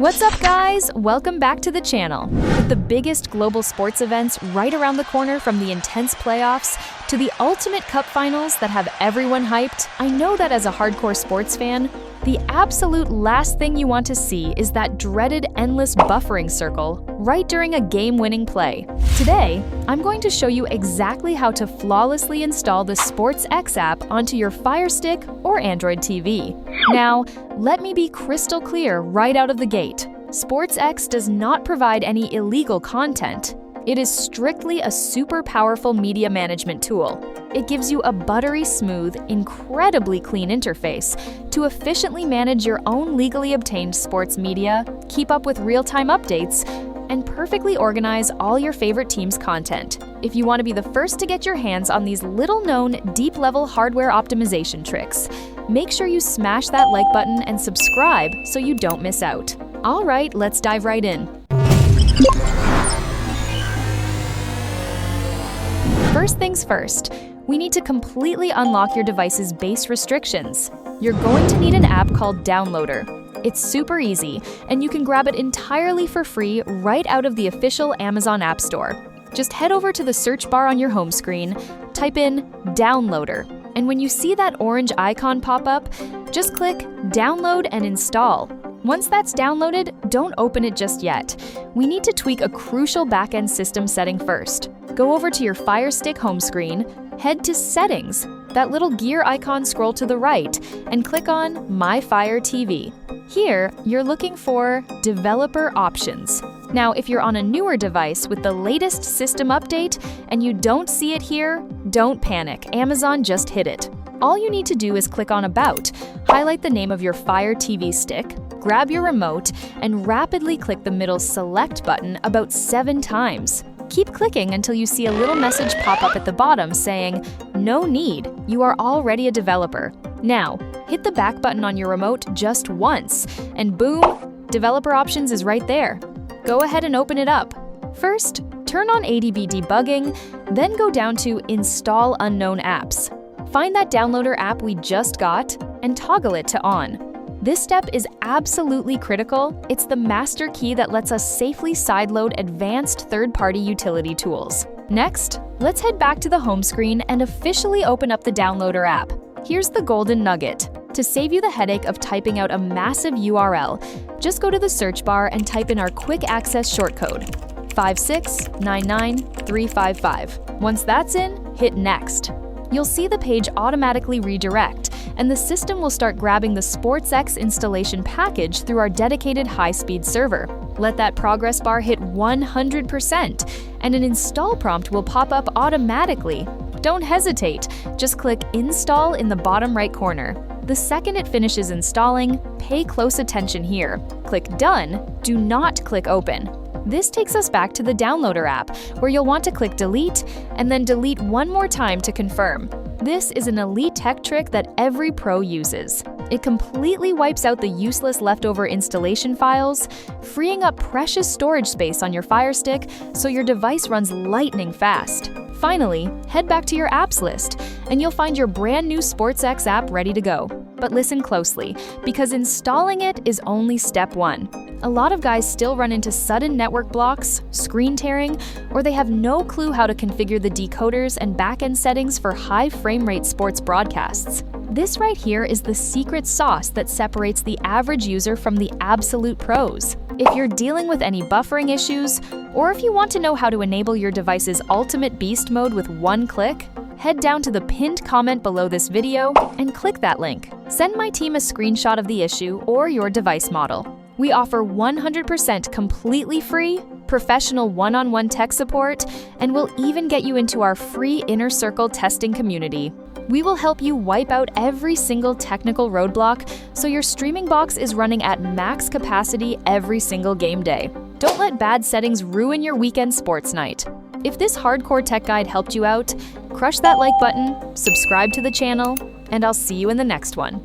What's up, guys? Welcome back to the channel. With the biggest global sports events right around the corner, from the intense playoffs to the ultimate cup finals that have everyone hyped, I know that as a hardcore sports fan, the absolute last thing you want to see is that dreaded endless buffering circle right during a game-winning play. Today, I'm going to show you exactly how to flawlessly install the SportzX app onto your Firestick or Android TV. Now, let me be crystal clear right out of the gate. SportzX does not provide any illegal content. It is strictly a super powerful media management tool. It gives you a buttery smooth, incredibly clean interface to efficiently manage your own legally obtained sports media, keep up with real-time updates, and perfectly organize all your favorite team's content. If you want to be the first to get your hands on these little-known, deep-level hardware optimization tricks, make sure you smash that like button and subscribe so you don't miss out. All right, let's dive right in. First things first, we need to completely unlock your device's base restrictions. You're going to need an app called Downloader. It's super easy, and you can grab it entirely for free right out of the official Amazon App Store. Just head over to the search bar on your home screen, type in Downloader, and when you see that orange icon pop up, just click Download and Install. Once that's downloaded, don't open it just yet. We need to tweak a crucial backend system setting first. Go over to your Firestick home screen, head to Settings, that little gear icon scroll to the right, and click on My Fire TV. Here, you're looking for Developer Options. Now, if you're on a newer device with the latest system update and you don't see it here, don't panic, Amazon just hid it. All you need to do is click on About, highlight the name of your Fire TV stick, grab your remote, and rapidly click the middle Select button about 7 times. Keep clicking until you see a little message pop up at the bottom saying, "No need, you are already a developer." Now, hit the back button on your remote just once, and boom, Developer Options is right there. Go ahead and open it up. First, turn on ADB debugging, then go down to Install Unknown Apps. Find that downloader app we just got and toggle it to on. This step is absolutely critical. It's the master key that lets us safely sideload advanced third-party utility tools. Next, let's head back to the home screen and officially open up the downloader app. Here's the golden nugget. To save you the headache of typing out a massive URL, just go to the search bar and type in our quick access shortcode, 5699355. Once that's in, hit Next. You'll see the page automatically redirect, and the system will start grabbing the SportzX installation package through our dedicated high-speed server. Let that progress bar hit 100%, and an install prompt will pop up automatically. Don't hesitate, just click Install in the bottom right corner. The second it finishes installing, pay close attention here. Click Done, do not click Open. This takes us back to the downloader app, where you'll want to click Delete and then delete one more time to confirm. This is an elite tech trick that every pro uses. It completely wipes out the useless leftover installation files, freeing up precious storage space on your Firestick so your device runs lightning fast. Finally, head back to your apps list, and you'll find your brand new SportzX app ready to go. But listen closely, because installing it is only step 1. A lot of guys still run into sudden network blocks, screen tearing, or they have no clue how to configure the decoders and backend settings for high frame rate sports broadcasts. This right here is the secret sauce that separates the average user from the absolute pros. If you're dealing with any buffering issues, or if you want to know how to enable your device's ultimate beast mode with one click, head down to the pinned comment below this video and click that link. Send my team a screenshot of the issue or your device model. We offer 100% completely free, professional one-on-one tech support, and we'll even get you into our free Inner Circle testing community. We will help you wipe out every single technical roadblock so your streaming box is running at max capacity every single game day. Don't let bad settings ruin your weekend sports night. If this hardcore tech guide helped you out, crush that like button, subscribe to the channel, and I'll see you in the next one.